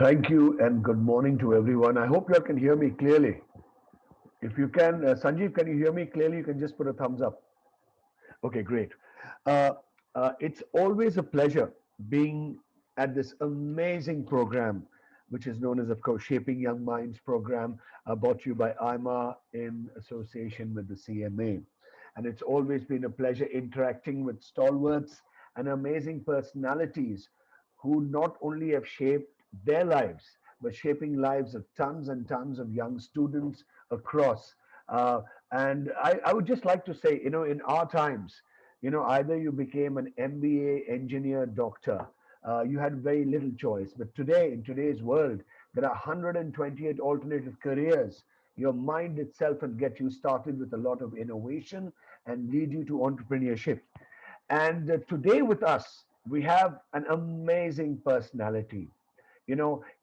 Thank you and good morning to everyone. I hope you all can hear me clearly. If you can, Sanjeev, can you hear me clearly? You can just put a thumbs up. Okay, great. Uh, it's always a pleasure being at this amazing program, which is known as, of course, Shaping Young Minds program, brought to you by IMA in association with the CMA. And it's always been a pleasure interacting with stalwarts and amazing personalities who not only have shaped their lives, but shaping lives of tons and tons of young students across. Uh, and I would just like to say, in our times, either you became an MBA, engineer, doctor, you had very little choice. But today, in today's world, there are 128 alternative careers. Your mind itself will get you started with a lot of innovation and lead you to entrepreneurship. And today with us, we have an amazing personality.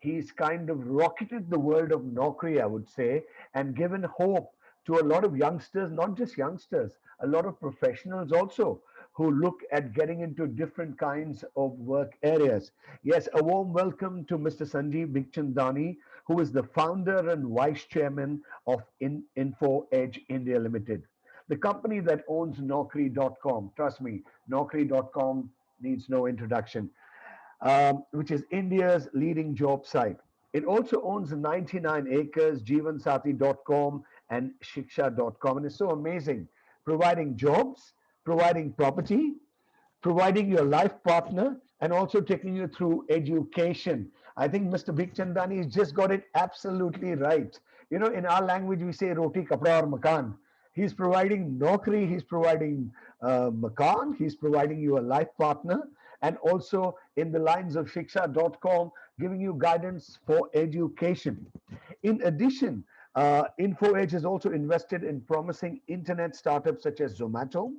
He's kind of rocketed the world of Naukri, I would say, and given hope to a lot of youngsters, not just youngsters, a lot of professionals also who look at getting into different kinds of work areas. Yes, a warm welcome to Mr. Sanjeev Bikhchandani, who is the founder and vice chairman of Info Edge India Limited, the company that owns Naukri.com. Trust me, Naukri.com needs no introduction, which is India's leading job site. It also owns 99 acres, Jeevansati.com and Shiksha.com. And it's so amazing, providing jobs, providing property, providing your life partner, and also taking you through education. I think Mr. Bikhchandani has just got it absolutely right. In our language, we say roti, kapra, or makan. He's providing Naukri, he's providing makan, he's providing you a life partner, and also in the lines of Shiksha.com, giving you guidance for education. In addition, InfoEdge has also invested in promising internet startups such as Zomato,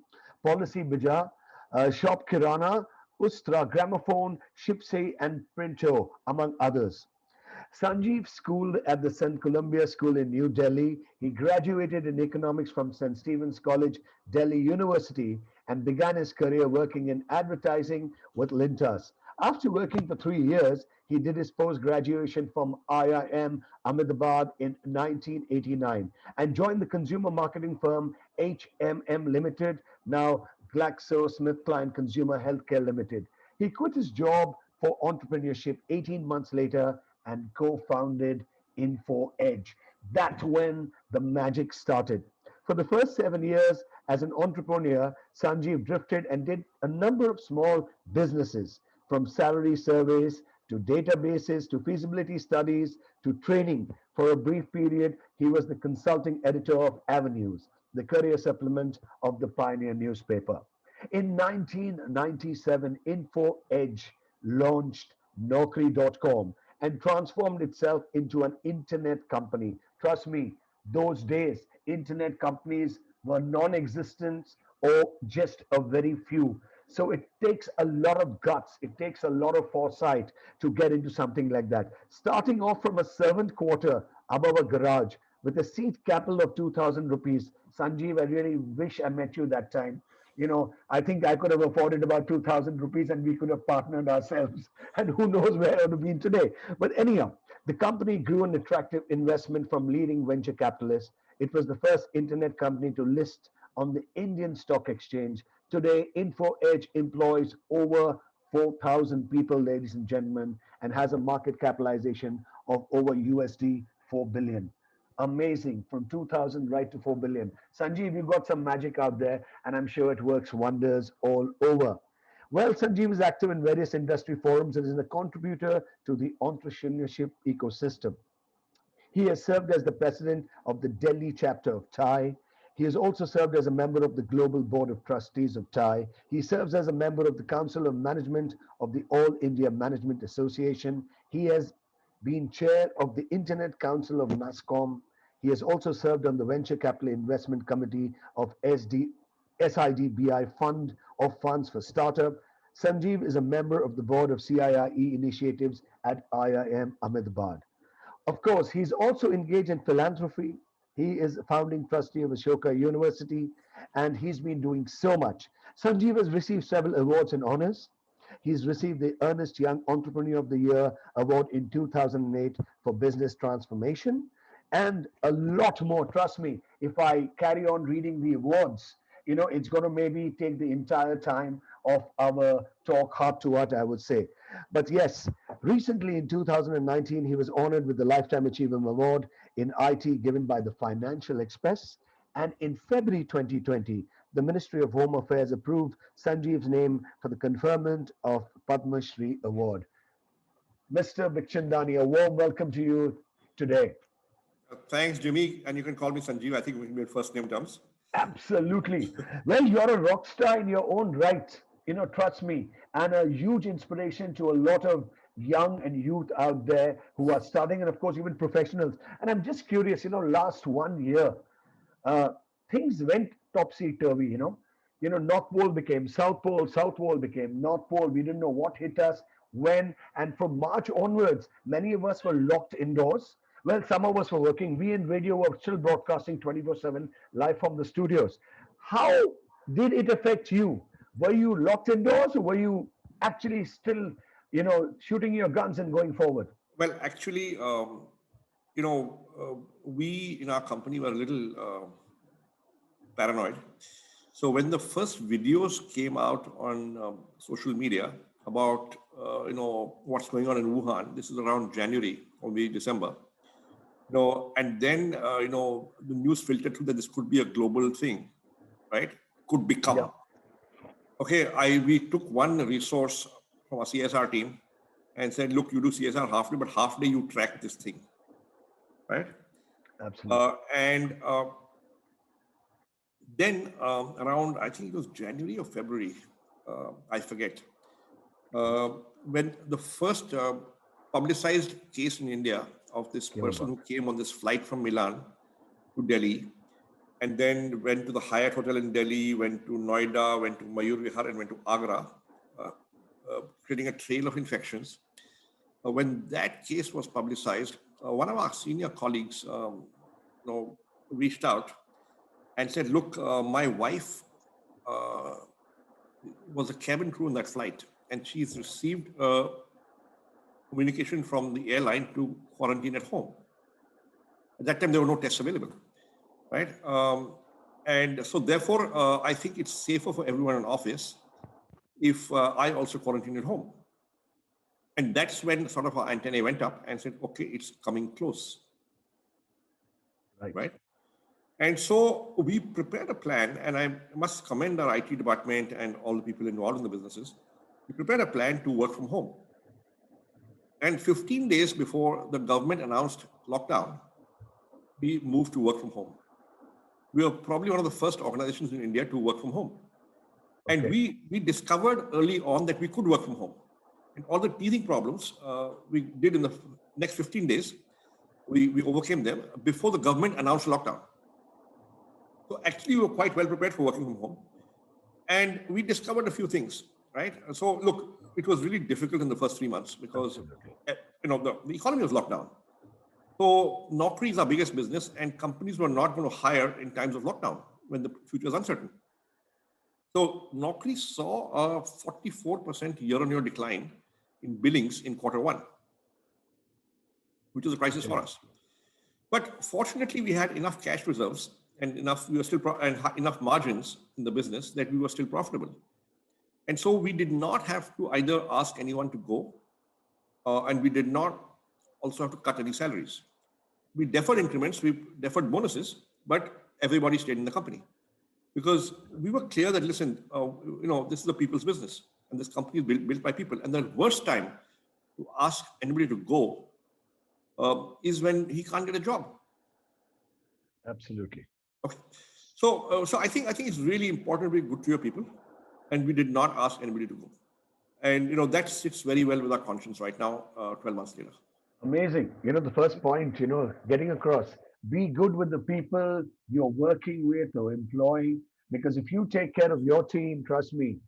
Policy Bija, Shop Kirana, Ustra, Gramophone, Shipsy, and Printo, among others. Sanjeev schooled at the St. Columbia School in New Delhi. He graduated in economics from St. Stephen's College, Delhi University, and began his career working in advertising with Lintas. After working for 3 years, he did his post graduation from IIM Ahmedabad in 1989 and joined the consumer marketing firm HMM Limited, now GlaxoSmithKline Consumer Healthcare Limited. He quit his job for entrepreneurship 18 months later and co-founded Info Edge. That's when the magic started. For the first 7 years as an entrepreneur, Sanjeev drifted and did a number of small businesses, from salary surveys to databases to feasibility studies to training. For a brief period, he was the consulting editor of Avenues, the career supplement of the Pioneer newspaper. In 1997, Info Edge launched Naukri.com and transformed itself into an internet company. Trust me, those days, internet companies were non existent or just a very few. So it takes a lot of guts, it takes a lot of foresight to get into something like that. Starting off from a servant quarter above a garage with a seat capital of 2,000 rupees. Sanjeev, I really wish I met you that time. I think I could have afforded about 2,000 rupees and we could have partnered ourselves. And who knows where I would have been today. But anyhow, the company grew an attractive investment from leading venture capitalists. It was the first internet company to list on the Indian Stock Exchange. Today, InfoEdge employs over 4,000 people, ladies and gentlemen, and has a market capitalization of over USD 4 billion. Amazing, from 2000 right to 4 billion. Sanjeev, you've got some magic out there, and I'm sure it works wonders all over. Well, Sanjeev is active in various industry forums and is a contributor to the entrepreneurship ecosystem. He has served as the president of the Delhi chapter of TIE. He has also served as a member of the Global Board of Trustees of TIE. He serves as a member of the Council of Management of the All India Management Association. He has been chair of the Internet Council of NASCOM. He has also served on the Venture Capital Investment Committee of SIDBI Fund of Funds for Startup. Sanjeev is a member of the board of CIIE initiatives at IIM Ahmedabad. Of course, he's also engaged in philanthropy. He is a founding trustee of Ashoka University, and he's been doing so much. Sanjeev has received several awards and honors. He's received the Ernest Young Entrepreneur of the Year Award in 2008 for business transformation, and a lot more. Trust me, if I carry on reading the awards, it's going to maybe take the entire time of our talk heart to heart, I would say. But yes, recently in 2019, he was honored with the Lifetime Achievement Award in IT given by the Financial Express. And in February 2020, the Ministry of Home Affairs approved Sanjeev's name for the conferment of Padma Shri Award. Mr. Bikhchandani, a warm welcome to you today. Thanks, Jimmy. And you can call me Sanjeev. I think we can be first name terms. Absolutely. Well, you're a rock star in your own right, trust me, and a huge inspiration to a lot of young and youth out there who are studying, and of course, even professionals. And I'm just curious, last 1 year, uh, things went topsy turvy, North Pole became South Pole, South Pole became North Pole. We didn't know what hit us, when, and from March onwards, many of us were locked indoors. Well, some of us were working. We in radio were still broadcasting 24/7 live from the studios. How did it affect you? Were you locked indoors, or were you actually still, shooting your guns and going forward? Well, actually, we in our company were a little paranoid. So when the first videos came out on social media about what's going on in Wuhan, this is around January or maybe December. And then the news filtered through that this could be a global thing, right? Could Yeah, become. Okay, we took one resource from our CSR team and said, look, you do CSR half day, but half day you track this thing, right? absolutely. And then around, I think it was January or February, I forget, uh, when the first publicized case in India of this Came person about. who came on this flight from Milan to Delhi and then went to the Hyatt Hotel in Delhi, went to Noida, went to Mayur Vihar, and went to Agra, uh, creating a trail of infections. When that case was publicized, one of our senior colleagues reached out and said, look, my wife uh, was a cabin crew on that flight, and she's received communication from the airline to quarantine at home. At that time, there were no tests available, right? And so, therefore, I think it's safer for everyone in office if I also quarantine at home. And that's when sort of our antennae went up and said, okay, it's coming close, Right. right? And so we prepared a plan, and I must commend our IT department and all the people involved in the businesses. We prepared a plan to work from home. And 15 days before the government announced lockdown, we moved to work from home. We were probably one of the first organizations in India to work from home. And Okay. we discovered early on that we could work from home. And all the teething problems we did in the next 15 days, we overcame them before the government announced lockdown. So actually, we were quite well prepared for working from home. And we discovered a few things, right? So look, it was really difficult in the first 3 months because Absolutely. the economy was locked down. So Naukri is our biggest business, and companies were not going to hire in times of lockdown when the future is uncertain. So Naukri saw a 44% year-on-year decline in billings in quarter one, which was a crisis for Okay. us. But fortunately, we had enough cash reserves and enough we were still enough margins in the business that we were still profitable. And so we did not have to either ask anyone to go, and we did not also have to cut any salaries. We deferred increments, we deferred bonuses, but everybody stayed in the company because we were clear that listen, this is a people's business, and this company is built by people. And the worst time to ask anybody to go is when he can't get a job. Absolutely. Okay. So I think it's really important to be good to your people, and we did not ask anybody to go. And that sits very well with our conscience right now, 12 months later. Amazing. The first point, getting across, be good with the people you're working with or employing, because if you take care of your team, trust me,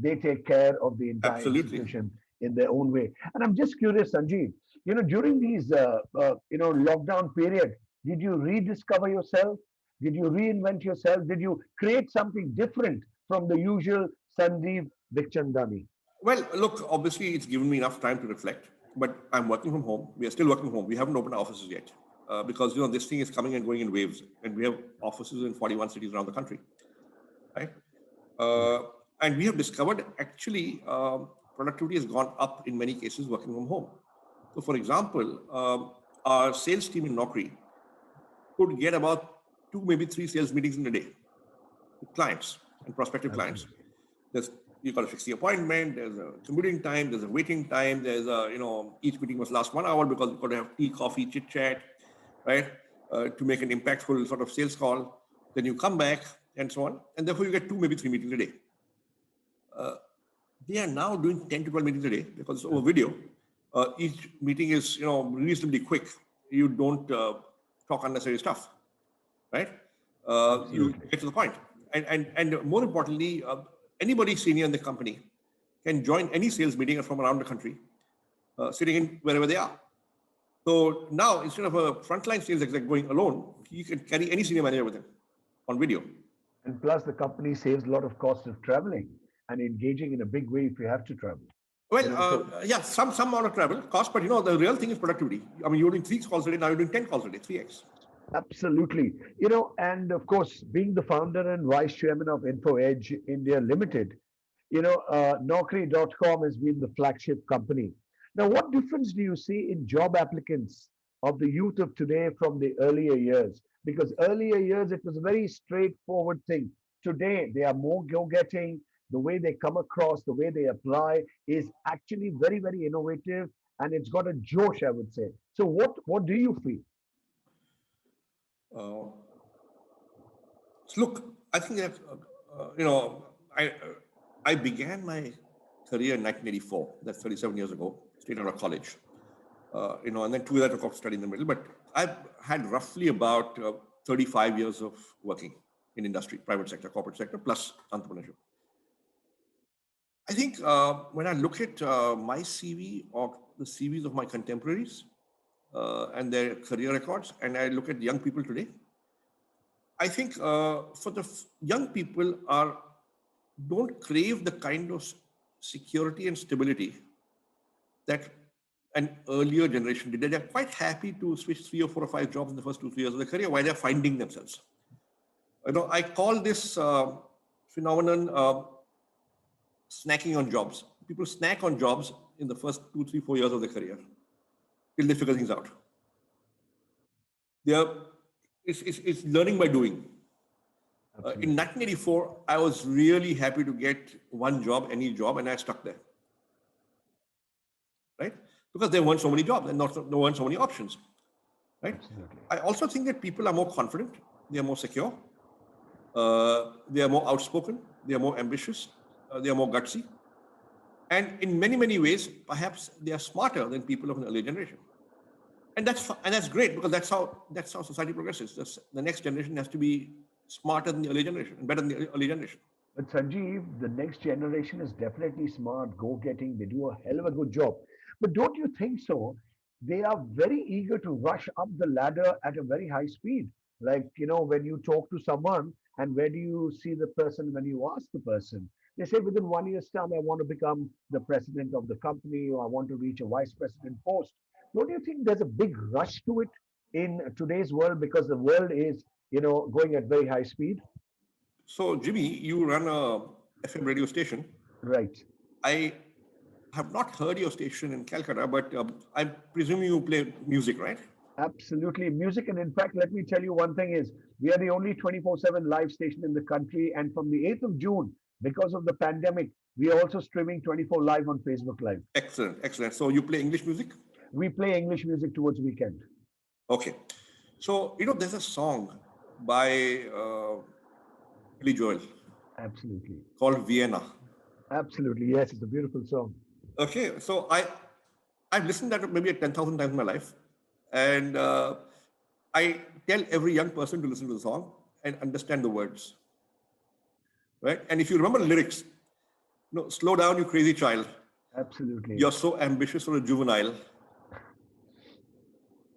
they take care of the entire Absolutely. institution in their own way. And I'm just curious, Sanjeev, during these, lockdown period, did you rediscover yourself? Did you reinvent yourself? Did you create something different from the usual Sanjeev Bikhchandani? Well, look, obviously it's given me enough time to reflect, but I'm working from home. We are still working from home. We haven't opened our offices yet because, this thing is coming and going in waves, and we have offices in 41 cities around the country, right? Uh, and we have discovered actually productivity has gone up in many cases working from home. So, for example, our sales team in Naukri could get about two, maybe three sales meetings in a day with clients and prospective clients. Absolutely. There's you got to fix the appointment. There's a commuting time. There's a waiting time. There's a each meeting must last 1 hour because you've got to have tea, coffee, chit chat, right? To make an impactful sort of sales call. Then you come back and so on, and therefore you get two, maybe three meetings a day. They are now doing 10 to 12 meetings a day because it's over video. Each meeting is reasonably quick. You don't talk unnecessary stuff, right? You Absolutely. get to the point. And more importantly, anybody senior in the company can join any sales meeting from around the country, sitting in wherever they are. So now, instead of a frontline sales exec going alone, you can carry any senior manager with him on video. And plus, the company saves a lot of cost of traveling and engaging in a big way if you have to travel. Well, You know, so yeah, some amount of travel cost, but the real thing is productivity. I mean, you're doing three calls a day, now you're doing 10 calls a day, 3x. absolutely. And of course, being the founder and vice chairman of InfoEdge India Limited, Naukri.com has been the flagship company. Now, what difference do you see in job applicants of the youth of today from the earlier years? Because earlier years, it was a very straightforward thing. Today, they are more go-getting. The way they come across, the way they apply is actually very, very innovative, and it's got a josh, I would say. So, what do you feel? Uh, so look, I think that, I, I began my career in 1984, that's 37 years ago, straight out of college. And then 2 years I took off study in the middle, but I've had roughly about 35 years of working in industry, private sector, corporate sector, plus entrepreneurship. I think when I look at my CV or the CVs of my contemporaries and their career records, and I look at young people today, I think for the young people don't crave the kind of security and stability that an earlier generation did. They're quite happy to switch 3 or 4 or 5 jobs in the first 2, 3 years of their career while they're finding themselves. I call this phenomenon snacking on jobs. People snack on jobs in the first 2, 3, 4 years of their career till they figure things out. They are, it's learning by doing. In Absolutely. 1984, I was really happy to get one job, any job, and I stuck there, right? Because there weren't so many jobs and there weren't so many options, right? Absolutely. I also think that people are more confident, they are more secure, they are more outspoken, they are more ambitious, they are more gutsy. And in many, many ways, perhaps they are smarter than people of an earlier generation. And that's great because that's how society progresses. The next generation has to be smarter than the earlier generation and better than the earlier generation. But Sanjeev, the next generation is definitely smart, go-getting. They do a hell of a good job. But don't you think so? They are very eager to rush up the ladder at a very high speed. Like, when you talk to someone and where do you see the person when you ask the person? They say within 1 year's time, I want to become the president of the company or I want to reach a vice president post. Don't you think there's a big rush to it in today's world because the world is, going at very high speed? So, Jimmy, you run a FM radio station. Right. I have not heard your station in Calcutta, but I presume you play music, right? Absolutely. Music. And in fact, let me tell you one thing is we are the only 24/7 live station in the country. And from the 8th of June, because of the pandemic, we are also streaming 24 live on Facebook Live. Excellent, excellent. So you play English music? We play English music towards weekend. Okay. So, there's a song by Billy Joel Absolutely. called Vienna. Absolutely. Yes, it's a beautiful song. Okay. So I've listened to that maybe 10,000 times in my life. And I tell every young person to listen to the song and understand the words, right? And if you remember the lyrics, slow down, you crazy child. Absolutely. You're so ambitious or a juvenile,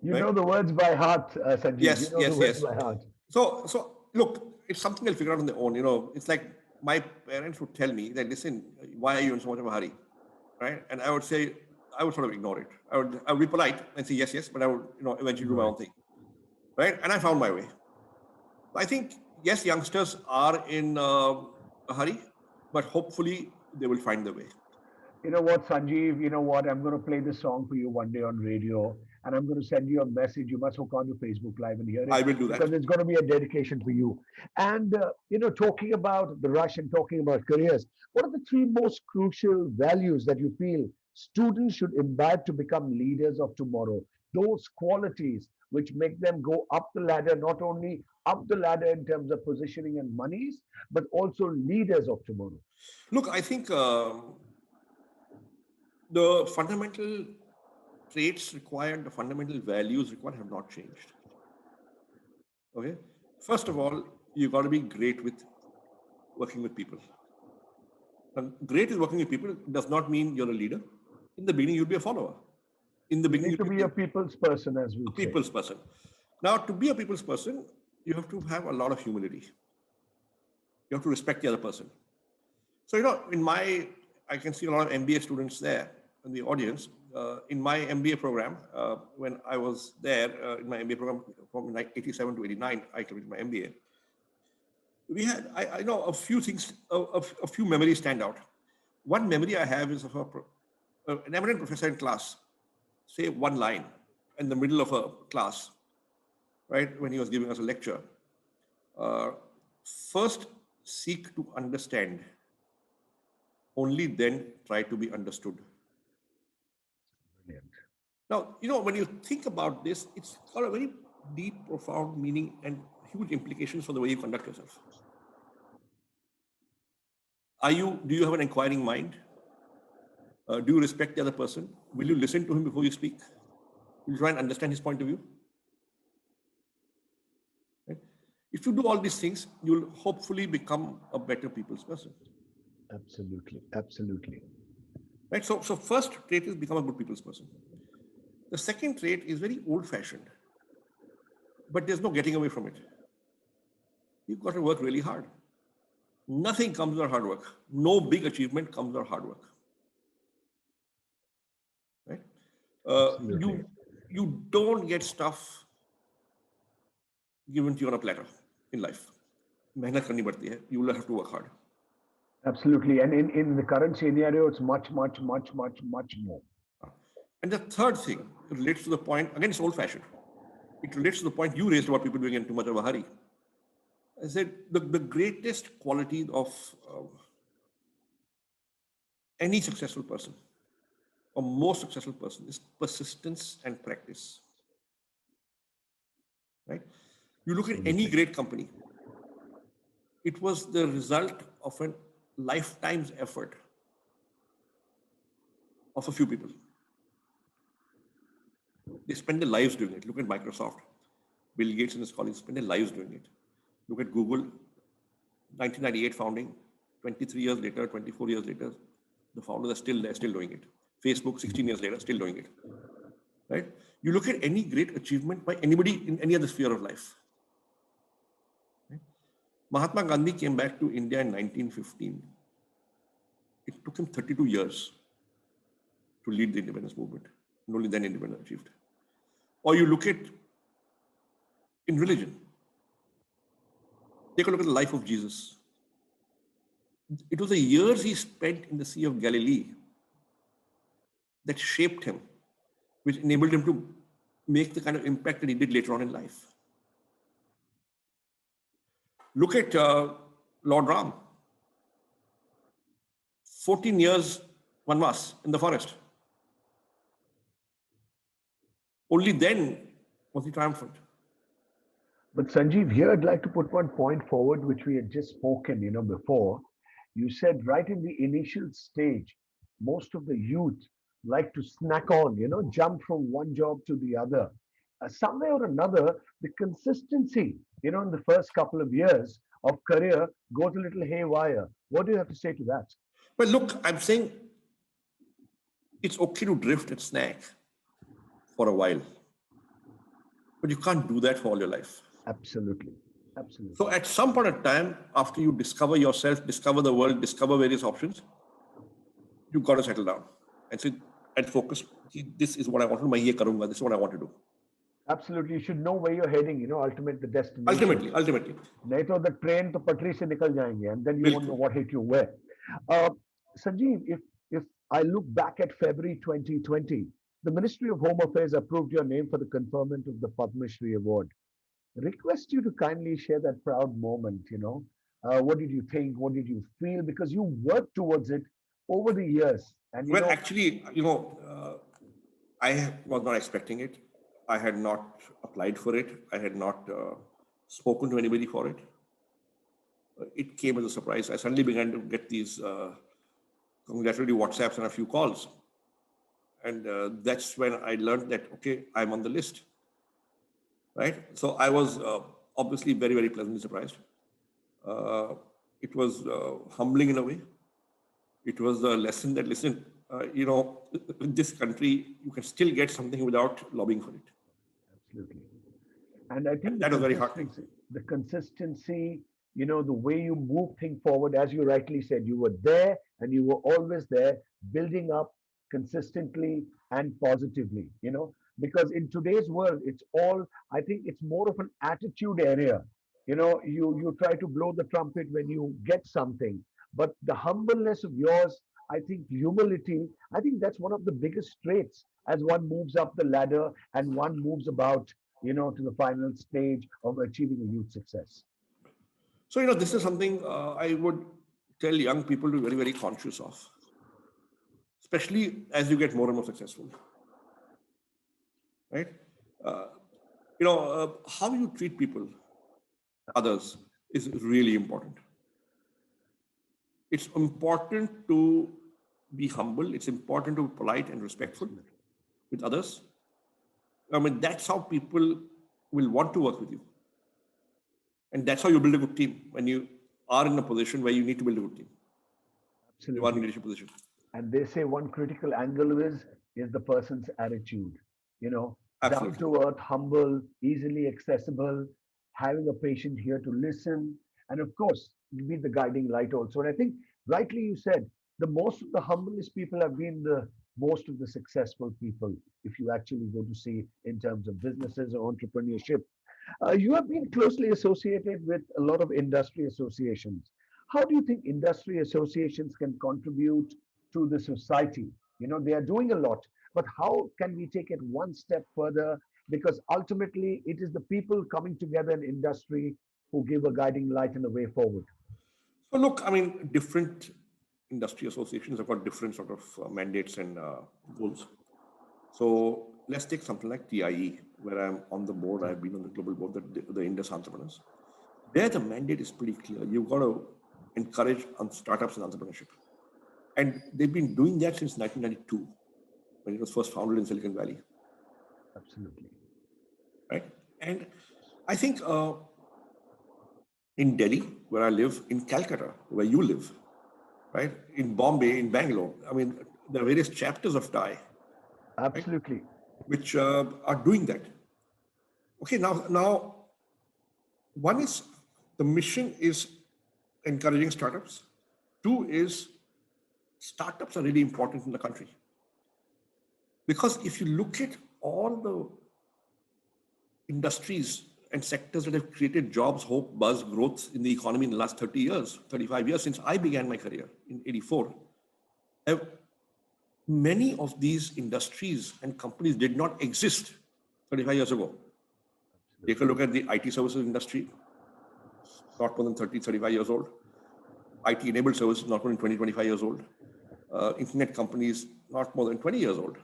You right? know the words by heart, Sanjeev. You Yes, know the yes, words yes. by heart. So look, it's something they'll figure out on their own. It's like my parents would tell me that, listen, why are you in so much of a hurry? right? And I would say, I would sort of ignore it. I would be polite and say yes, yes, but I would, eventually do my Right. own thing, right? And I found my way. I think, yes, youngsters are in a hurry, but hopefully they will find the way. You know what, Sanjeev? You know what? I'm going to play this song for you one day on radio, and I'm going to send you a message. You must hook on to Facebook Live and hear it I will do that. because it's going to be a dedication for you. And talking about the rush and talking about careers, what are the three most crucial values that you feel students should imbibe to become leaders of tomorrow? Those qualities which make them go up the ladder, not only up the ladder in terms of positioning and monies, but also leaders of tomorrow. Look, I think the fundamental traits required, the fundamental values required have not changed. Okay. First of all, you got to be great with working with people. And great with working with people does not mean you're a leader. In the beginning, you'll be a follower. In the You beginning, need to you'll be be a people's person, as we a say. people's person. Now, to be a people's person, you have to have a lot of humility. You have to respect the other person. So, I can see a lot of MBA students there in the audience. In my MBA program, when I was there in my MBA program from 87 to 89, I completed my MBA. We had, I know a few things, a few memories stand out. One memory I have is of an eminent professor in class say one line in the middle of a class, right, when he was giving us a lecture. Uh, First, seek to understand, only then try to be understood. Brilliant. Now, when you think about this, it's got a very deep, profound meaning and huge implications for the way you conduct yourself. Do you have an inquiring mind? Do you respect the other person? Will you listen to him before you speak? Will you try and understand his point of view? Right? If you do all these things, you'll hopefully become a better people's person. Absolutely. Absolutely. Right? So first trait is become a good people's person. The second trait is very old-fashioned, but there's no getting away from it. You've got to work really hard. Nothing comes without hard work. No big achievement comes without hard work. Right? Absolutely. You don't get stuff given to you on a platter in life. मेहनत करनी पड़ती है. You will have to work hard. Absolutely. And in the current scenario, it's much, much, much, much, much more. And the third thing relates to the point, again, it's old-fashioned. It relates to the point you raised about people being in too much of a hurry. I said the greatest quality of any successful person or most successful person is persistence and practice. Right? You look at any great company, it was the result of a lifetime's effort of a few people. They spend their lives doing it. Look at Microsoft. Bill Gates and his colleagues spend their lives doing it. Look at Google, 1998 founding, 23 years later, 24 years later, the founders are still there, still doing it. Facebook, 16 years later, still doing it. Right? You look at any great achievement by anybody in any other sphere of life. Right? Mahatma Gandhi came back to India in 1915. It took him 32 years to lead the independence movement, and only then independence achieved. Or you look at in religion. Take a look at the life of Jesus. It was the years he spent in the Sea of Galilee that shaped him, which enabled him to make the kind of impact that he did later on in life. Look at Lord Ram. 14 years vanvas in the forest. Only then was he triumphant. But Sanjeev, here I'd like to put one point forward, which we had just spoken, before. You said right in the initial stage, most of the youth like to snack on, jump from one job to the other. Some way or another, the consistency, in the first couple of years of career goes a little haywire. What do you have to say to that? Well, look, I'm saying it's okay to drift and snack for a while, but you can't do that for all your life. Absolutely. Absolutely. So at some point in time, after you discover yourself, discover the world, discover various options, you've got to settle down. and say and focus. This is what I want to do. मैं ये करूँगा. This is what I want to do. Absolutely, you should know where you're heading. Ultimate the destination. Ultimately. नहीं तो the train तो पटरी से निकल जाएंगे, and then you won't know बिल्कुल. what hit you where. Uh, Sanjeev, if I look back at February 2020, the Ministry of Home Affairs approved your name for the conferment of the Padma Shri Award. Request you to kindly share that proud moment. What did you think? What did you feel? Because you worked towards it over the years, and Well, actually, I was not expecting it. I had not applied for it. I had not spoken to anybody for it. It came as a surprise. I suddenly began to get these congratulatory WhatsApps and a few calls. And that's when I learned that, okay, I'm on the list. Right? So I was obviously very, very pleasantly surprised. It was humbling in a way. It was a lesson that, listen, in this country, you can still get something without lobbying for it. Absolutely. And I think that was very heartening. The consistency, the way you move things forward, as you rightly said, you were there and you were always there, building up consistently and positively, because in today's world, I think it's more of an attitude area. You try to blow the trumpet when you get something, but the humbleness of yours, I think humility, I think that's one of the biggest traits as one moves up the ladder and one moves about, to the final stage of achieving a huge success. So, this is something I would tell young people to be very, very conscious of, especially as you get more and more successful. Right? How you treat people, others, is really important. It's important to be humble. It's important to be polite and respectful with others. I mean, that's how people will want to work with you. And that's how you build a good team, when you are in a position where you need to build a good team. Absolutely. You are in a leadership position. And they say one critical angle is the person's attitude. Down to earth, humble, easily accessible, having a patient here to listen, and of course, be the guiding light also. And I think rightly you said, the most of the humblest people have been the most of the successful people, if you actually go to see in terms of businesses or entrepreneurship. You have been closely associated with a lot of industry associations. How do you think industry associations can contribute to the society? They are doing a lot, but how can we take it one step further? Because ultimately, it is the people coming together in industry who give a guiding light and a way forward. So look, I mean, different industry associations have got different sort of mandates and goals. So let's take something like TIE, where I'm on the board. I've been on the global board, the Indus Entrepreneurs. There, the mandate is pretty clear. You've got to encourage startups and entrepreneurship. And they've been doing that since 1992, when it was first founded in Silicon Valley. Absolutely. Right? And I think in Delhi, where I live, in Calcutta, where you live, right? In Bombay, in Bangalore, I mean, there are various chapters of TIE. Absolutely. Right? Which are doing that. Okay, now, one is the mission is encouraging startups. Two is startups are really important in the country. Because if you look at all the industries and sectors that have created jobs, hope, buzz, growth in the economy in the last 30 years, 35 years since I began my career in 84, many of these industries and companies did not exist 35 years ago. Take a look at the IT services industry, not more than 30, 35 years old. IT-enabled services, not more than 20, 25 years old. Internet companies, not more than 20 years old.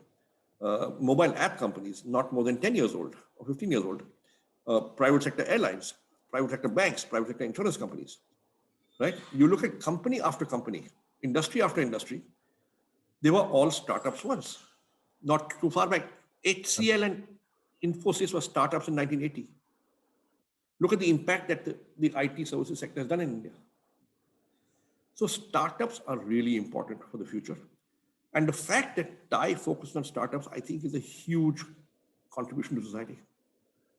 Mobile app companies, not more than 10 years old or 15 years old. Private sector airlines, private sector banks, private sector insurance companies, right? You look at company after company, industry after industry, they were all startups once. Not too far back, HCL and Infosys were startups in 1980. Look at the impact that the IT services sector has done in India. So startups are really important for the future. And the fact that TIE focused on startups, I think, is a huge contribution to society.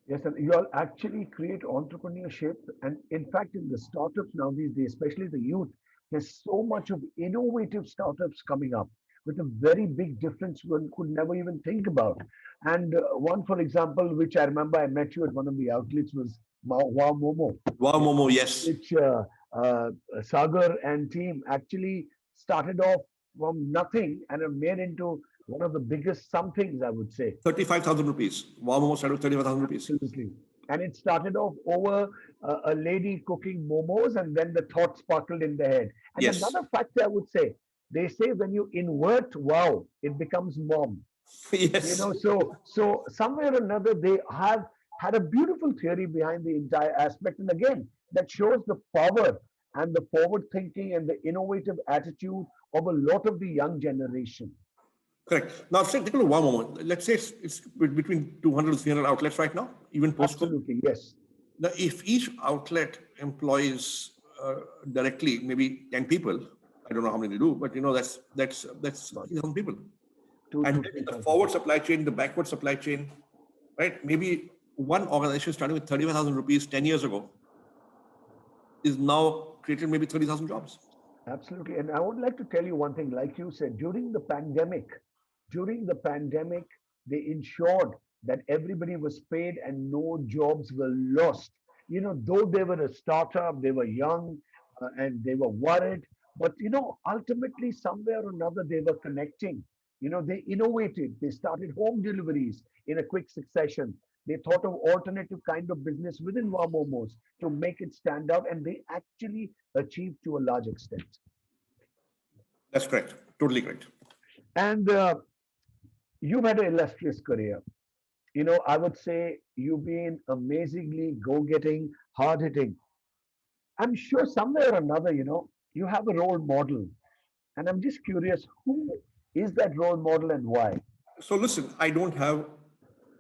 Yes, and you all actually create entrepreneurship. And in fact, in the startups now these days, especially the youth, there's so much of innovative startups coming up. with a very big difference one could never even think about. And one, for example, which I remember I met you at one of the outlets was Wow Momo, Wow, Momo, yes. which Sagar and team actually started off from nothing and have made into one of the biggest somethings, I would say. 35,000 rupees. Wow, Momo started with 35,000 rupees. Absolutely. And it started off over a lady cooking momos, and then the thought sparkled in the head. And Yes. another fact I would say, they say when you invert wow, it becomes mom. You Yes. know, so somewhere or another they have had a beautiful theory behind the entire aspect. And again, that shows the power and the forward thinking and the innovative attitude of a lot of the young generation. Correct. Now, say, take a look, one moment. Let's say it's between 200 to 300 outlets right now, even post-COVID. Absolutely, yes. Now, if each outlet employs directly maybe 10 people, I don't know how many they do, but that's About 3,000 people. two And to then three the thousand forward people. supply chain, the backward supply chain, right? Maybe one organization starting with 35,000 rupees 10 years ago is now created maybe 30,000 jobs. Absolutely. And I would like to tell you one thing, like you said, during the pandemic, they ensured that everybody was paid and no jobs were lost. You know, though they were a startup, they were young and they were worried, but ultimately, somewhere or another, they were connecting. They innovated, they started home deliveries in a quick succession. They thought of alternative kind of business within Wamomos to make it stand out, and they actually achieved to a large extent. That's correct. Totally correct. And you've had an illustrious career. I would say you've been amazingly go-getting, hard-hitting. I'm sure somewhere or another, you have a role model. And I'm just curious, who is that role model and why? So listen, I don't have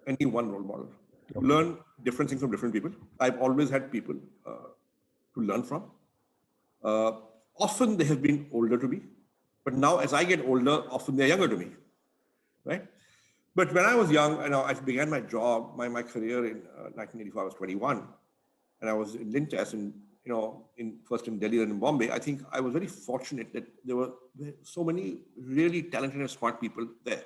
any one role model. You Okay. learn different things from different people. I've always had people to learn from. Uh, Often they have been older to me, but now as I get older, often they're younger to me, right? But when I was young, I began my job, my career in 1984. I was 21, and I was in Lintas, and in first in Delhi and in Bombay. I think I was very fortunate that there were so many really talented and smart people there,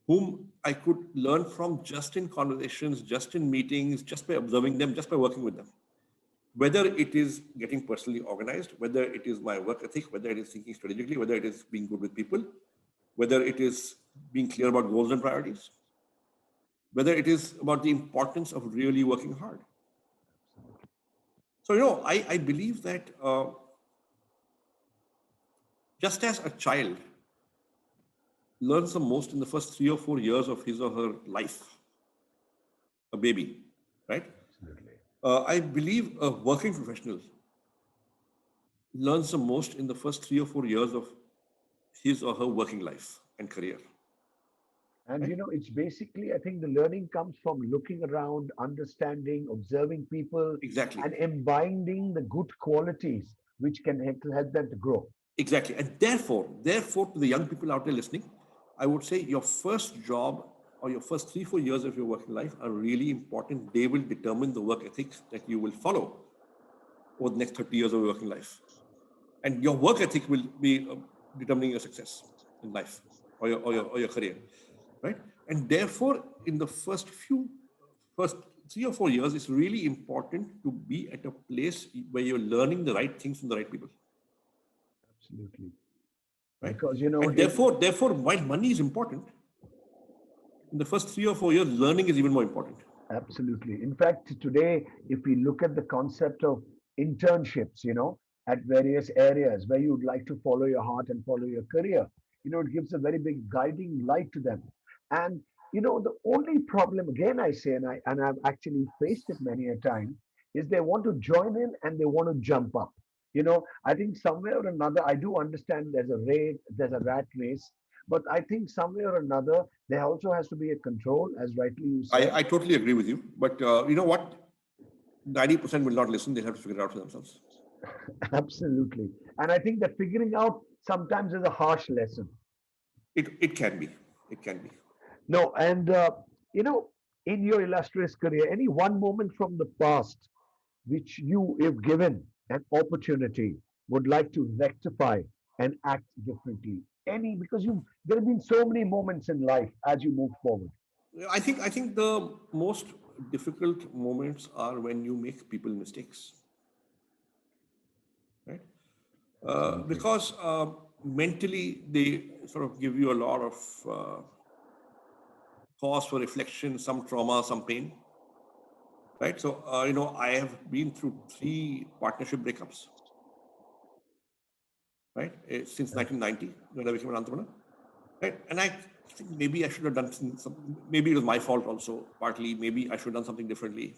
whom I could learn from just in conversations, just in meetings, just by observing them, just by working with them. Whether it is getting personally organized, whether it is my work ethic, whether it is thinking strategically, whether it is being good with people, whether it is being clear about goals and priorities, whether it is about the importance of really working hard. So, I believe that just as a child learns the most in the first 3 or 4 years of his or her life, a baby, right? Absolutely. I believe a working professional learns the most in the first 3 or 4 years of his or her working life and career, And right? it's basically, I think the learning comes from looking around, understanding, observing people, Exactly. and imbibing the good qualities which can help them to grow. Exactly. And therefore, to the young people out there listening, I would say your first job or your first 3, 4 years of your working life are really important. They will determine the work ethics that you will follow over the next 30 years of your working life. And your work ethic will be determining your success in life or your career, right? And therefore, in the first 3 or 4 years, it's really important to be at a place where you're learning the right things from the right people, Absolutely. right? Because, And therefore, while money is important, in the first 3 or 4 years, learning is even more important. absolutely. In fact, today, if we look at the concept of internships, at various areas where you'd like to follow your heart and follow your career, it gives a very big guiding light to them. And, the only problem, again, I say, and I've actually faced it many a time, is they want to join in and they want to jump up. I think somewhere or another, I do understand there's a rat race, but I think somewhere or another, there also has to be a control, as rightly you said. I totally agree with you. But you know what? 90% will not listen. They'll have to figure it out for themselves. Absolutely. And I think that figuring out sometimes is a harsh lesson. It can be. It can be. No, and you know, in your illustrious career, any one moment from the past which you, if given an opportunity, would like to rectify and act differently. Any, because there have been so many moments in life as you move forward. I think the most difficult moments are when you make people mistakes, right? Absolutely. Because mentally they sort of give you a lot of cause for reflection, some trauma, some pain, right? So I have been through 3 partnership breakups, right, since Uh, 1990 when I became an entrepreneur, right? And I think maybe I should have done some. Maybe it was my fault also, partly. Maybe I should have done something differently.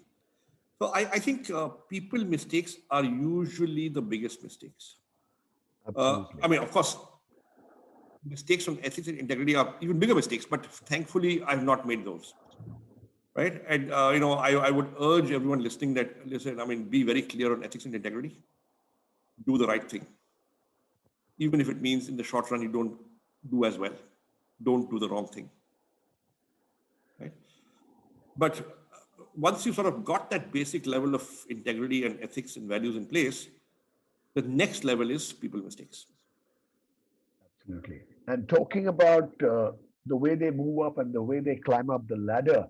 So I think people mistakes are usually the biggest mistakes. I Absolutely. mean, of course, mistakes on ethics and integrity are even bigger mistakes, but thankfully I've not made those, right? And I would urge everyone listening that listen. I mean, be very clear on ethics and integrity. Do the right thing, even if it means in the short run you don't do as well. Don't do the wrong thing, right? But once you sort of got that basic level of integrity and ethics and values in place, the next level is people mistakes. Absolutely. And talking about the way they move up and the way they climb up the ladder,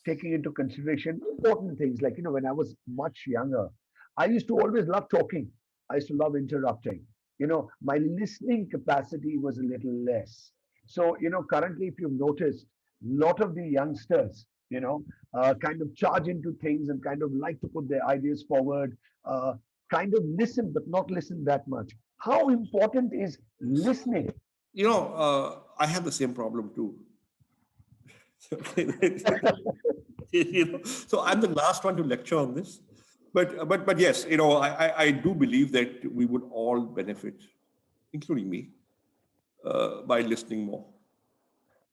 taking into consideration important things like, when I was much younger, I used to always love talking. I used to love interrupting. My listening capacity was a little less. So, currently, if you've noticed, a lot of the youngsters, kind of charge into things and kind of like to put their ideas forward, uh, kind of listen, but not listen that much. How important is listening? I have the same problem too. So I'm the last one to lecture on this, but yes, I do believe that we would all benefit, including me, by listening more.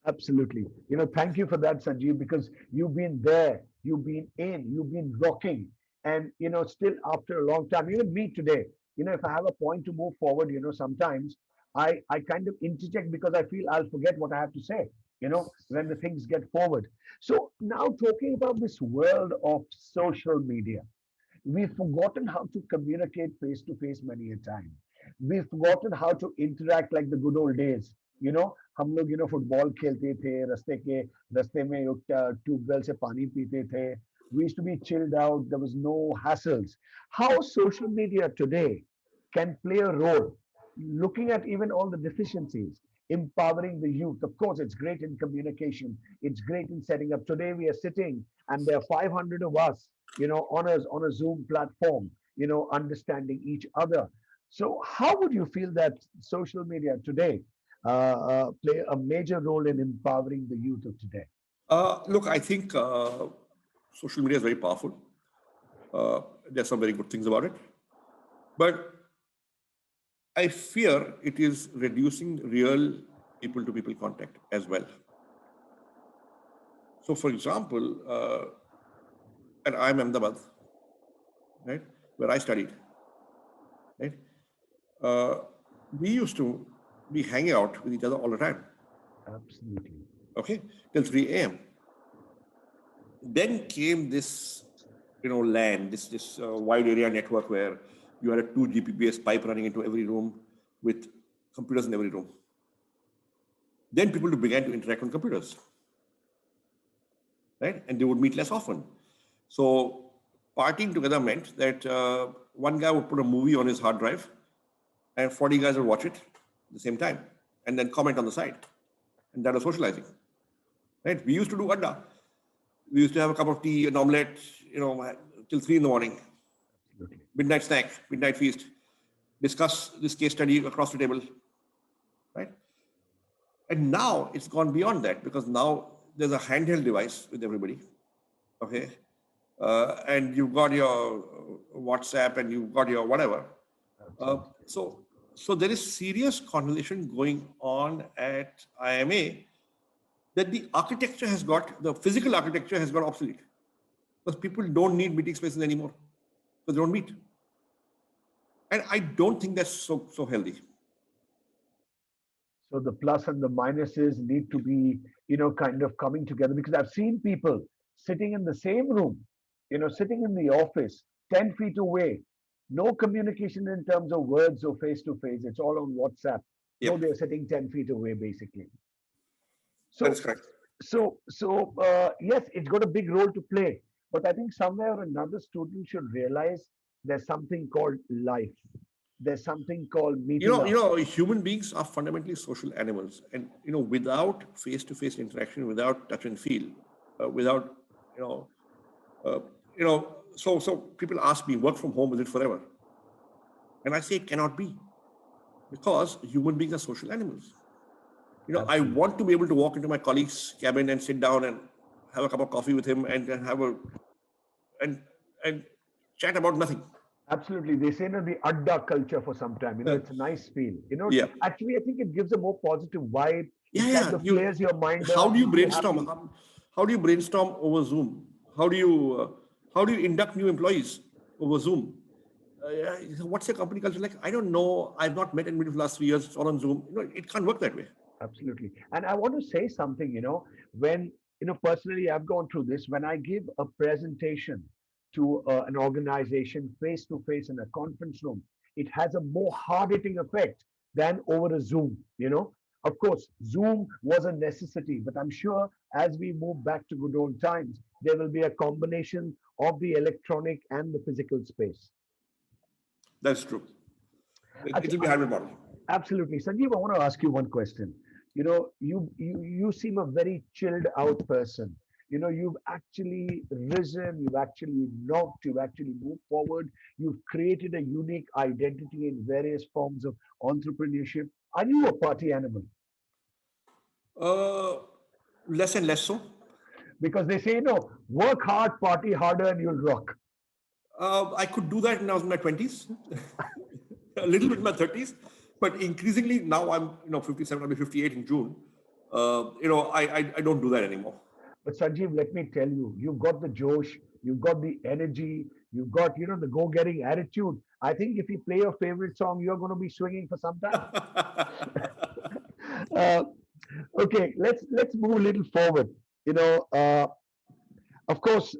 Absolutely. Thank you for that, Sanjeev, because you've been there, you've been in, you've been rocking, and still after a long time, even me today, if I have a point to move forward, sometimes I kind of interject because I feel I'll forget what I have to say, when the things get forward. So now talking about this world of social media. We've forgotten how to communicate face to face many a time. We've forgotten how to interact like the good old days. हम लोग football खेलते थे रास्ते में tubewell से पानी पीते थे. We used to be chilled out. There was no hassles. How social media today can play a role, looking at even all the deficiencies, empowering the youth. Of course, it's great in communication. It's great in setting up. Today we are sitting and there are 500 of us, on a Zoom platform, understanding each other. So how would you feel that social media today play a major role in empowering the youth of today? Look, I think social media is very powerful. There's some very good things about it, but I fear it is reducing real people to people contact as well. So, for example, and I'm Ahmedabad, right, where I studied, right? Uh, we used to be hanging out with each other all the time, Absolutely. okay, till 3 a.m. Then came this, LAN, this wide area network where you had a 2 Gbps pipe running into every room with computers in every room. Then people began to interact on computers, right? And they would meet less often. So partying together meant that one guy would put a movie on his hard drive and 40 guys would watch it at the same time and then comment on the side. And that was socializing, right? We used to do adda. We used to have a cup of tea, an omelette, till 3 in the morning, Absolutely. midnight snack, midnight feast, discuss this case study across the table, right? And now it's gone beyond that because now there's a handheld device with everybody, okay? And you've got your WhatsApp and you've got your whatever. Uh, Absolutely. so, so there is serious conversation going on at IMA that the physical architecture has got obsolete because people don't need meeting spaces anymore because they don't meet. And I don't think that's so healthy. So the plus and the minuses need to be, kind of coming together, because I've seen people sitting in the same room, sitting in the office, 10 feet away, no communication in terms of words or face to face. It's all on WhatsApp. though Yep, they're sitting 10 feet away, basically. that So, is correct. yes, it's got a big role to play. But I think somewhere or another, student should realize there's something called life. There's something called meeting up. Human beings are fundamentally social animals, and without face-to-face interaction, without touch and feel, without, you know, uh, so people ask me, work from home, is it forever? And I say it cannot be, because human beings are social animals. I Absolutely. want to be able to walk into my colleague's cabin and sit down and have a cup of coffee with him and have a and and chat about nothing. Absolutely. They say no, the adda culture for some time. It's a nice feel. Yeah, Actually, I think it gives a more positive vibe. yeah, It kind yeah. of clears your mind How up, do you makes you brainstorm? happy. How do you brainstorm over Zoom? How do you uh, how do you induct new employees over Zoom? Yeah, what's your company culture like? I don't know. I've not met anybody for the last 3 years. It's all on Zoom. It can't work that way. Absolutely. And I want to say something, when, personally, I've gone through this. When I give a presentation to an organization face to face in a conference room, it has a more hard hitting effect than over a Zoom, Of course, Zoom was a necessity, but I'm sure as we move back to good old times, there will be a combination of the electronic and the physical space. That's true. Abs- It'll be a hybrid model. Absolutely. Sanjeev, I want to ask you one question. You seem a very chilled out person. You've actually risen, you've actually knocked, you've actually moved forward, you've created a unique identity in various forms of entrepreneurship. Are you a party animal? Uh, Less and less so. Because they say, work hard, party harder, and you'll rock. I could do that when I was in my 20s, a little bit in my 30s, but increasingly now I'm 57. I'll be 58 in June. I don't do that anymore. But Sanjeev, let me tell you, you've got the Josh, you've got the energy, you've got, the go-getting attitude. I think if you play your favorite song, you're going to be swinging for some time. Uh, okay, let's move a little forward. You know, uh, of course,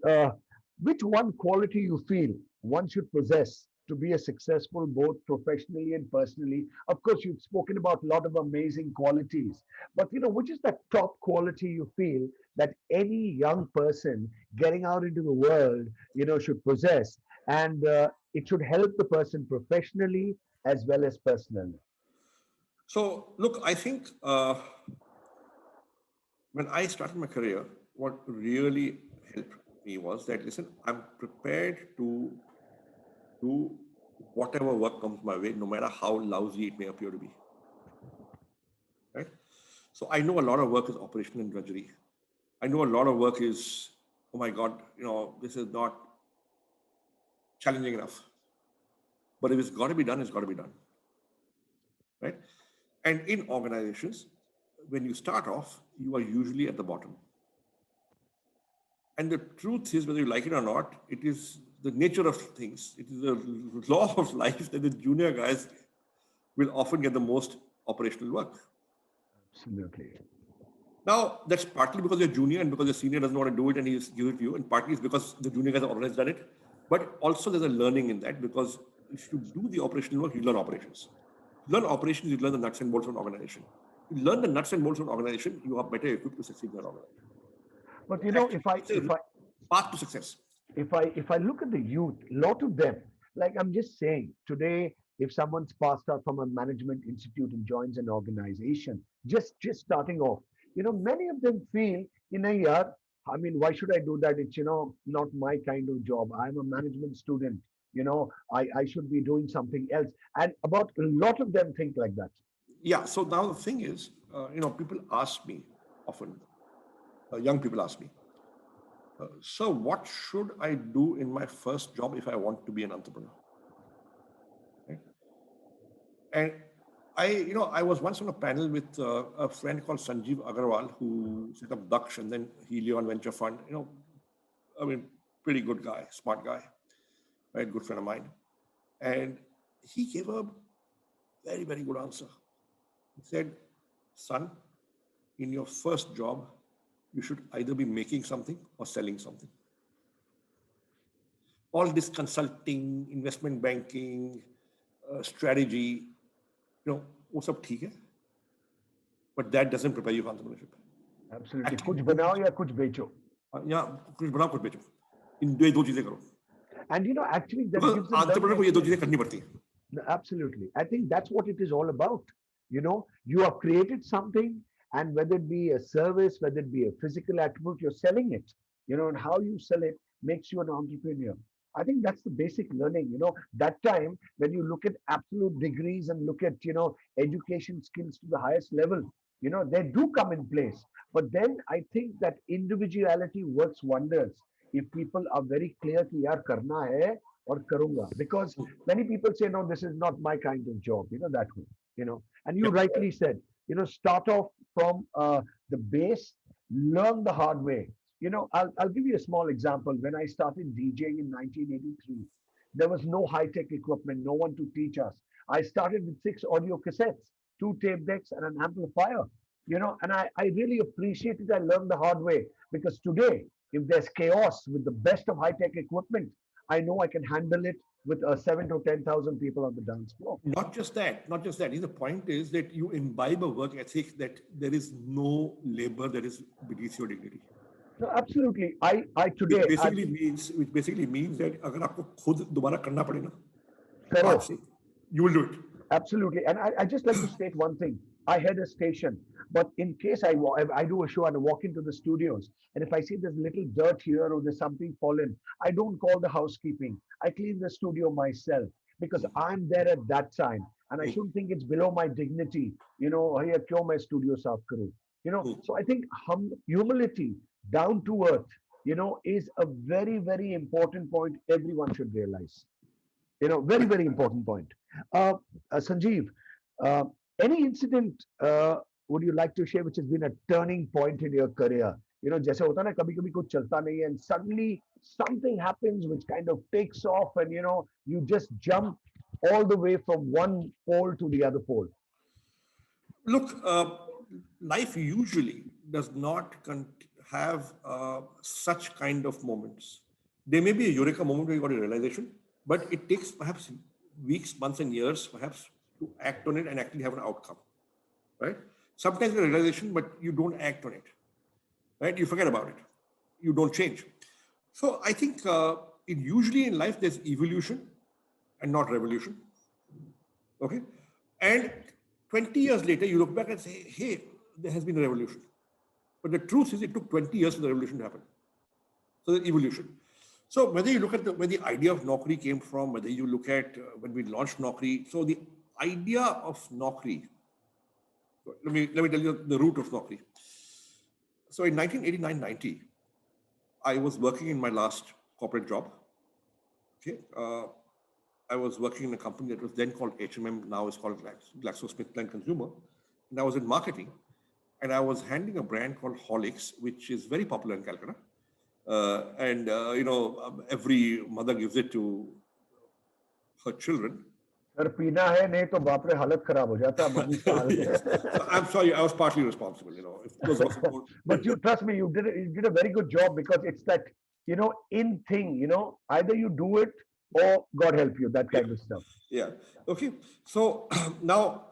which one quality you feel one should possess to be a successful both professionally and personally? Of course, you've spoken about a lot of amazing qualities, but which is that top quality you feel that any young person getting out into the world, should possess, and it should help the person professionally as well as personally. So, look, I think when I started my career, what really helped me was that, listen, I'm prepared to do whatever work comes my way, no matter how lousy it may appear to be. Right? So I know a lot of work is operational and drudgery. I know a lot of work is, oh my God, this is not challenging enough. But if it's got to be done, it's got to be done. Right? And in organizations, when you start off, you are usually at the bottom. And the truth is, whether you like it or not, it is the nature of things. It is the law of life that the junior guys will often get the most operational work. Absolutely. Now, that's partly because you're junior and because your senior doesn't want to do it and he's give it to you, and partly it's because the junior guys have always done it. But also there's a learning in that, because if you do the operational work, you learn operations. You learn operations, you learn the nuts and bolts of an organization. You learn the nuts and bolts of an organization, you are better equipped to succeed in that organization. But So actually, it's a if I path to success. if I look at the youth, a lot of them, like I'm just saying, today, if someone's passed out from a management institute and joins an organization, just starting off, many of them feel, yeah, I mean, why should I do that? It's not my kind of job. I'm a management student. I should be doing something else. And about a lot of them think like that. Yeah. So now the thing is, people ask me often, young people ask me, so what should I do in my first job if I want to be an entrepreneur? Right? And I was once on a panel with a friend called Sanjeev Agarwal, who set up Daksh and then Helion Venture Fund. I mean, pretty good guy, smart guy, right? Good friend of mine. And he gave a very, very good answer. He said, son, in your first job, you should either be making something or selling something. All this consulting, investment banking, strategy, वो सब ठीक है, but that doesn't prepare you for entrepreneurship. Absolutely. Actually, कुछ बनाओ या कुछ बेचो. या कुछ बनाओ कुछ बेचो, इन दो चीजें करो. And you know, actually, that Because gives a learning entrepreneur को ये दो चीजें experience. करनी पड़ती है. No, absolutely. I think that's what it is all about. You know, you have created something, and whether it be a service, whether it be a physical attribute, you're selling it. You know, and how you sell it makes you an entrepreneur. I think that's the basic learning. You know, that time when you look at absolute degrees and look at, you know, education skills to the highest level, you know, they do come in place. But then I think that individuality works wonders if people are very clear कि यार करना है और करूंगा. Because many people say, no, this is not my kind of job, you know, that way, you know. And you Yep. rightly said, you know, start off from the base, learn the hard way. You know, I'll give you a small example. When I started DJing in 1983, there was no high-tech equipment, no one to teach us. I started with 6 audio cassettes, 2 tape decks, and an amplifier. You know, and I really appreciate it. I learned the hard way because today, if there's chaos with the best of high-tech equipment, I know I can handle it with 7 to 10,000 people on the dance floor. Not just that, not just that. The point is that you imbibe a work ethic that there is no labor that is beneath your dignity. No, absolutely. I today, Which basically means that अगर आपको खुद दोबारा करना पड़े ना, करो. आज से, you will do it. Absolutely. And I just like to state one thing. I had a station, but in case I do a show and I walk into the studios, and if I see there's little dirt here or there's something fallen, I don't call the housekeeping. I clean the studio myself because I'm there at that time, and I shouldn't think it's below my dignity. You know, hey, क्यों मैं studio साफ करूं? You know, so I think humility, down to earth, you know, is a very, very important point everyone should realize. You know, very, very important point. Sanjeev, uh, any incident would you like to share which has been a turning point in your career? You know, जैसे होता है ना कभी कभी कुछ चलता नहीं है and suddenly something happens which kind of takes off and you know you just jump all the way from one pole to the other pole. Look, life usually does not have such kind of moments. There may be a eureka moment where you got a realization, but it takes perhaps weeks, months, and years, perhaps, to act on it and actually have an outcome, right? Sometimes a realization, but you don't act on it, right? You forget about it. You don't change. So I think usually in life, there's evolution and not revolution, okay? And 20 years later, you look back and say, hey, there has been a revolution. But the truth is it took 20 years for the revolution to happen. So the evolution. So whether you look at where the idea of Naukri came from, whether you look at when we launched Naukri, so the idea of Naukri, let me tell you the root of Naukri. So in 1989-90, I was working in my last corporate job. Okay, I was working in a company that was then called HMM, now is called GlaxoSmithKline Consumer, and I was in marketing, and I was handling a brand called Horlicks, which is very popular in Calcutta. You know, every mother gives it to her children. Sir पीना है नहीं तो बाप रे हालत खराब हो जाता है मम्मी का हालत. Yes. So I'm sorry, I was partly responsible, you know. If those were But you trust me, you did a very good job because it's that, you know, in thing, you know, either you do it or God help you, that kind of stuff. Yeah. Okay. So now,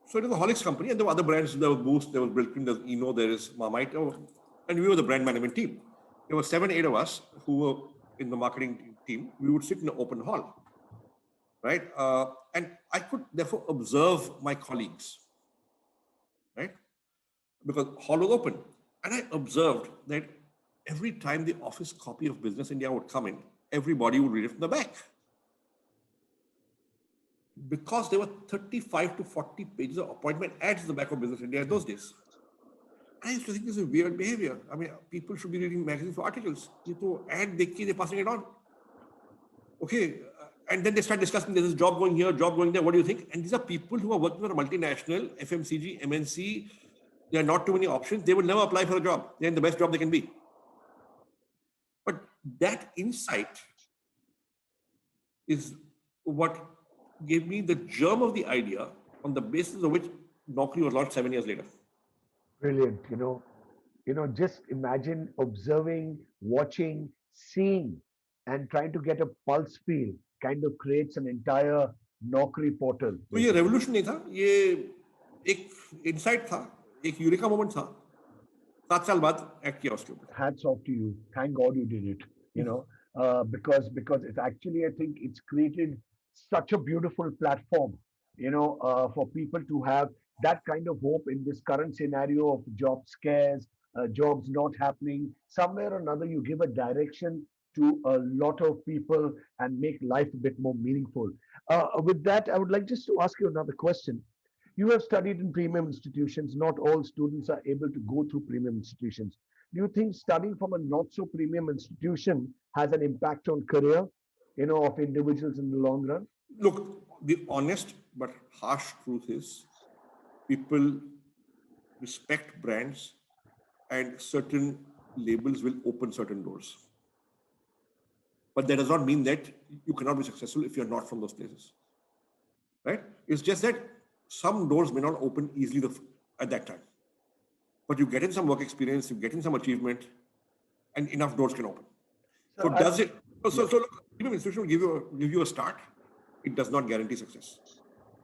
so it was a Horlicks company, and there were other brands. There was Boost, there was Brylcreem, there was Eno, there is Marmite, and we were the brand management team. There were 7, 8 of us who were in the marketing team. We would sit in an open hall, right? And I could therefore observe my colleagues, right? Because hall was open. And I observed that every time the office copy of Business India would come in, everybody would read it from the back. Because there were 35 to 40 pages of appointment ads in the back of Business India in those days. I used to think this is weird behavior. I mean, people should be reading magazines for articles. They're passing it on. Okay. And then they start discussing, there's this job going here, job going there. What do you think? And these are people who are working for a multinational, FMCG, MNC. There are not too many options. They will never apply for a job. They're in the best job they can be. But that insight is what gave me the germ of the idea on the basis of which Naukri was launched 7 years later. Brilliant. You know, just imagine observing, watching, seeing, and trying to get a pulse feel kind of creates an entire Naukri portal. तो ये revolution नहीं था, ये एक insight था, एक eureka moment था, 7 साल बाद एक्ट किया उसके ऊपर. Hats off to you. Thank God you did it. Because it's actually, I think it's created such a beautiful platform, for people to have that kind of hope in this current scenario of job scares, jobs not happening. Somewhere or another, you give a direction to a lot of people and make life a bit more meaningful. With that, I would like just to ask you another question. You have studied in premium institutions. Not all students are able to go through premium institutions. Do you think studying from a not so premium institution has an impact on career, of individuals in the long run? Look, the honest but harsh truth is people respect brands and certain labels will open certain doors. But that does not mean that you cannot be successful if you're not from those places. Right? It's just that some doors may not open easily at that time. But you get in some work experience, you get in some achievement, and enough doors can open. So does it? So look, premium institution will give you a start. It does not guarantee success.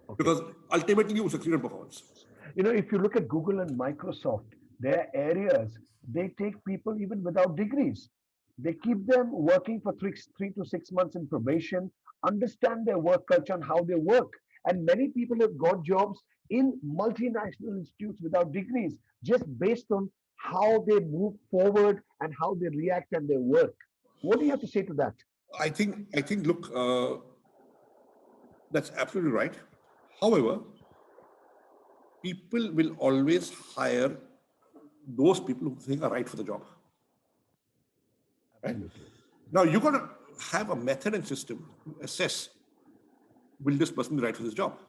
Okay. Because ultimately you succeed in performance. If you look at Google and Microsoft, their areas, they take people even without degrees. They keep them working for 3 to 6 months in probation, understand their work culture and how they work. And many people have got jobs in multinational institutes without degrees, just based on how they move forward and how they react and their work. What do you have to say to that? I think, look, that's absolutely right. However, people will always hire those people who think are right for the job. Right? Now, you've got to have a method and system to assess, will this person be right for this job?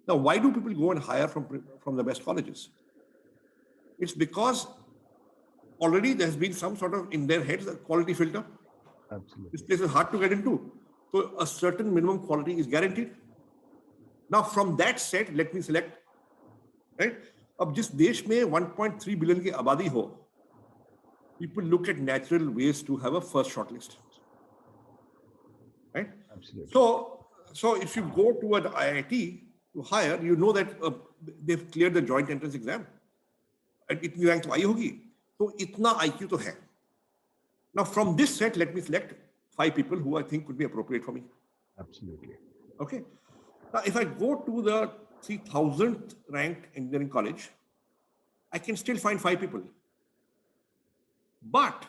Now, why do people go and hire from the best colleges? It's because already there's been some sort of, in their heads, a quality filter. Absolutely. This place is hard to get into. So a certain minimum quality is guaranteed. Now, from that set, let me select, right? अब जिस देश में 1.3 billion की आबादी हो, people look at natural ways to have a first shortlist, right? Absolutely. So if you go to an IIT to hire, you know that they've cleared the joint entrance exam, and itni rank तो आई होगी, तो इतना IQ तो है. Now from this set, let me select 5 people who I think could be appropriate for me. Absolutely. Okay. Now, if I go to the 3000th ranked engineering college, I can still find 5 people. But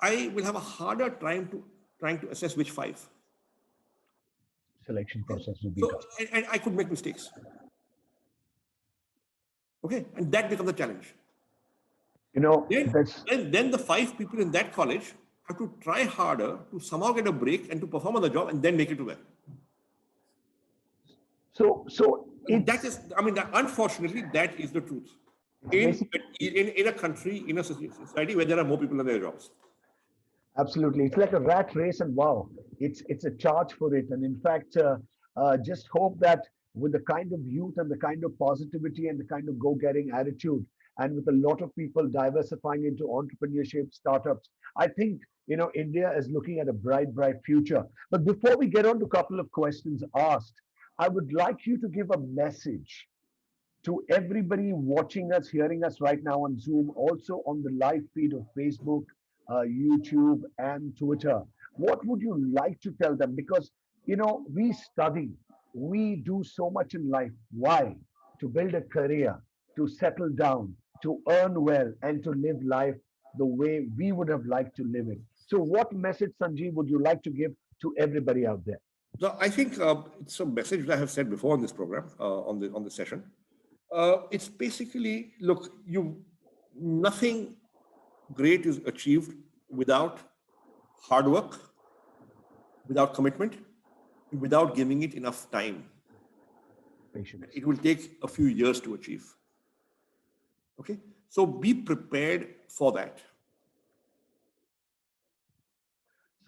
I will have a harder time trying to assess which 5. Selection process will be tough. And I could make mistakes. Okay, and that becomes a challenge. Then the 5 people in that college have to try harder to somehow get a break and to perform on the job and then make it to well. So that is, unfortunately, that is the truth. In a country, in a society where there are more people than their jobs. Absolutely. It's like a rat race, and wow, it's a charge for it. And in fact, just hope that with the kind of youth and the kind of positivity and the kind of go-getting attitude, and with a lot of people diversifying into entrepreneurship, startups, I think, India is looking at a bright, bright future. But before we get on to a couple of questions asked, I would like you to give a message to everybody watching us, hearing us right now on Zoom, also on the live feed of Facebook, YouTube, and Twitter. What would you like to tell them? Because, we study, we do so much in life. Why? To build a career, to settle down, to earn well, and to live life the way we would have liked to live it. So what message, Sanjeev, would you like to give to everybody out there? So I think it's a message that I have said before on this program, on the session. It's basically, look, nothing great is achieved without hard work, without commitment, without giving it enough time. Patience. It will take a few years to achieve. Okay, so be prepared for that.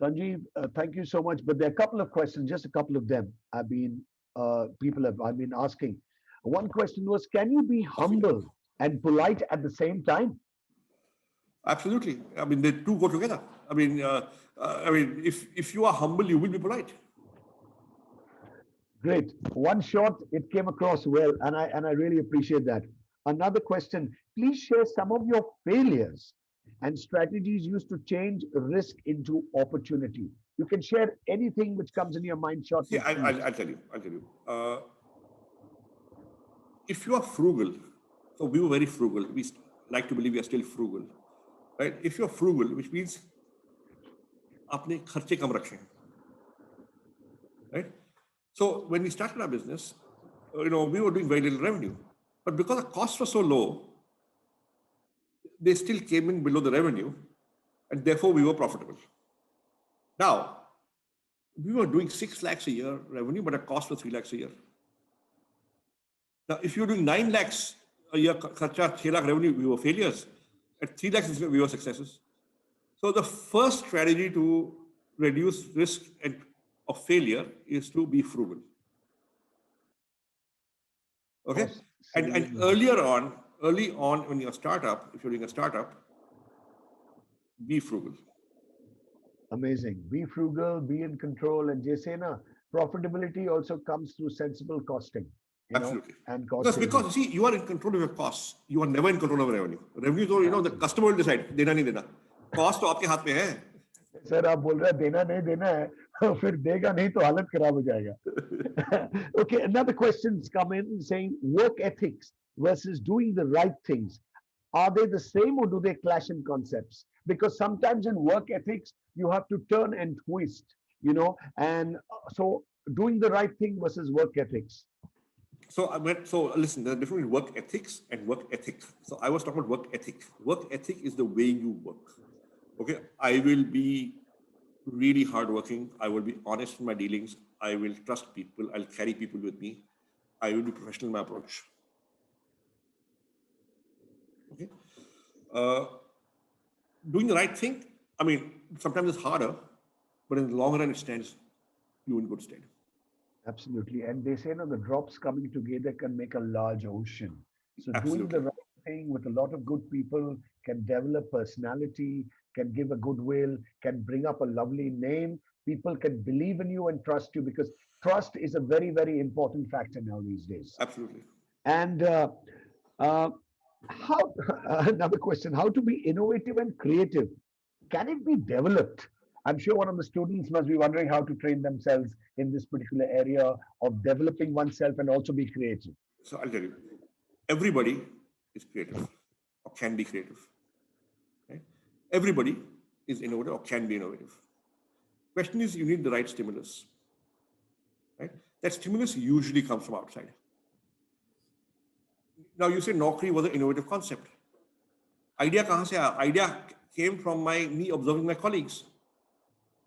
Sanjeev, thank you so much. But there are a couple of questions, just a couple of them. I've been asking. One question was, can you be humble and polite at the same time? Absolutely. The two go together. If you are humble, you will be polite. Great. One shot, it came across well, and I really appreciate that. Another question. Please share some of your failures and strategies used to change risk into opportunity. You can share anything which comes in your mind See, shortly, please. I'll tell you. I'll tell you. If you are frugal, so we were very frugal. Like to believe we are still frugal, right? If you're frugal, which means आपने खर्चे कम रखे हैं, right? So when we started our business, we were doing very little revenue, but because the costs were so low, they still came in below the revenue, and therefore we were profitable. Now, we were doing 6 lakhs a year revenue, but our cost was 3 lakhs a year. Now, if you're doing 9 lakhs a year, kharcha, 6 lakh revenue, we were failures. At 3 lakhs, we were successes. So the first strategy to reduce risk of failure is to be frugal. Okay? And early on when you're a startup, if you're doing a startup, be frugal. Amazing. Be frugal, be in control, and Jay na, profitability also comes through sensible costing. Absolutely. And cost because you see, you are in control of your costs. You are never in control of revenue. Revenue, so the customer will decide. Dena nahi dena. Cost to आपके हाथ में है. Sir आप बोल रहे हैं देना नहीं देना है फिर देगा नहीं तो हालत खराब हो जाएगा. Okay, another questions come in saying work ethics versus doing the right things. Are they the same or do they clash in concepts? Because sometimes in work ethics, you have to turn and twist, and so doing the right thing versus work ethics. So listen, there's a difference between work ethics and work ethic. So I was talking about work ethic. Work ethic is the way you work. Okay, I will be really hardworking. I will be honest in my dealings. I will trust people. I'll carry people with me. I will be professional in my approach. Okay. Doing the right thing, I mean, sometimes it's harder, but in the long run, it stands you in good stead. Absolutely. And they say, the drops coming together can make a large ocean. So Absolutely. Doing the right thing with a lot of good people can develop personality, can give a goodwill, can bring up a lovely name. People can believe in you and trust you because trust is a very, very important factor now these days. Absolutely. And how another question, how to be innovative and creative? Can it be developed? I'm sure one of the students must be wondering how to train themselves in this particular area of developing oneself and also be creative. So I'll tell you, everybody is creative or can be creative. Right? Everybody is innovative or can be innovative. Question is, you need the right stimulus. Right? That stimulus usually comes from outside. Now you say Naukri was an innovative concept. Idea kahan se aaya? Idea came from me observing my colleagues.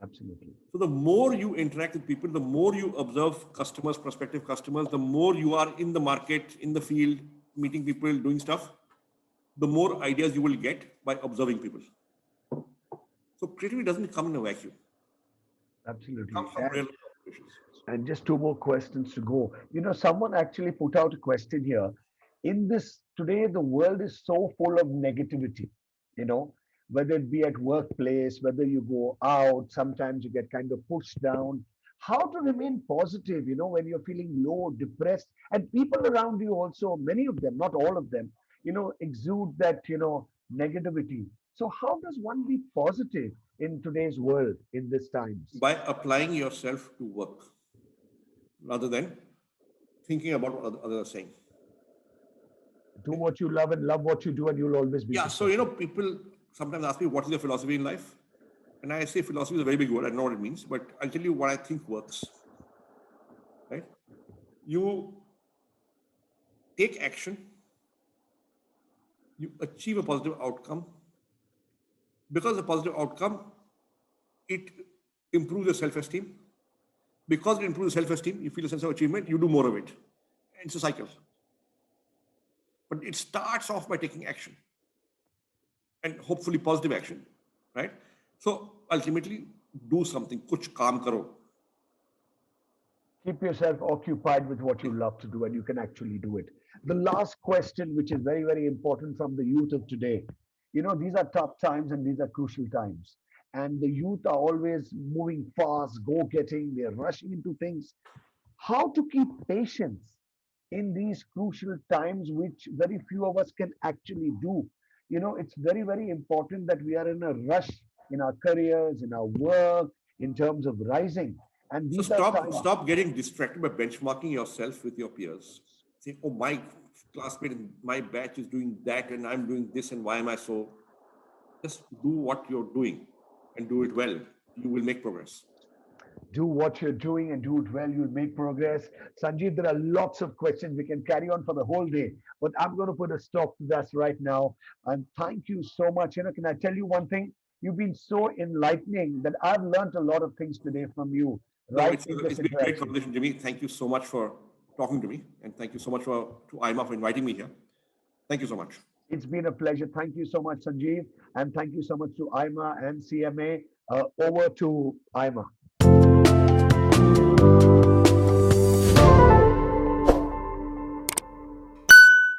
Absolutely. So the more you interact with people, the more you observe customers, prospective customers, the more you are in the market, in the field, meeting people, doing stuff, the more ideas you will get by observing people. So creativity doesn't come in a vacuum. Absolutely. It comes from real observations. And just 2 more questions to go. Someone actually put out a question here. In this today, the world is so full of negativity, whether it be at workplace, whether you go out, sometimes you get kind of pushed down. How to remain positive, when you're feeling low, depressed, and people around you also, many of them, not all of them, exude that, negativity. So how does one be positive in today's world, in these times? By applying yourself to work rather than thinking about what others are saying. Do what you love and love what you do, and you'll always be successful. So, people sometimes ask me, what is your philosophy in life? And I say philosophy is a very big word. I don't know what it means, but I'll tell you what I think works. Right? You take action, you achieve a positive outcome. Because the positive outcome, it improves your self-esteem. Because it improves self-esteem, you feel a sense of achievement, you do more of it. And it's a cycle. But it starts off by taking action. And hopefully positive action, right? So ultimately, do something. Kuch kaam karo. Keep yourself occupied with what you love to do, and you can actually do it. The last question, which is very, very important from the youth of today. These are tough times and these are crucial times. And the youth are always moving fast, go-getting, they're rushing into things. how to keep patience in these crucial times, which very few of us can actually do. It's very, very important that we are in a rush in our careers, in our work, in terms of rising. And So these are times. stop getting distracted by benchmarking yourself with your peers. Say, oh, my classmate in my batch is doing that, and I'm doing this, and why am I so? Just do what you're doing and do it well. You will make progress. Do what you're doing and do it well. You'll make progress. Sanjeev, there are lots of questions. We can carry on for the whole day, but I'm going to put a stop to that right now. And thank you so much. Can I tell you one thing? You've been so enlightening that I've learned a lot of things today from you, No, right in this it's been a great interaction. conversation, Jimmy. Thank you so much for talking to me, and thank you so much to IMA for inviting me here. Thank you so much. It's been a pleasure. Thank you so much, Sanjeev. And thank you so much to IMA and CMA. Over to IMA.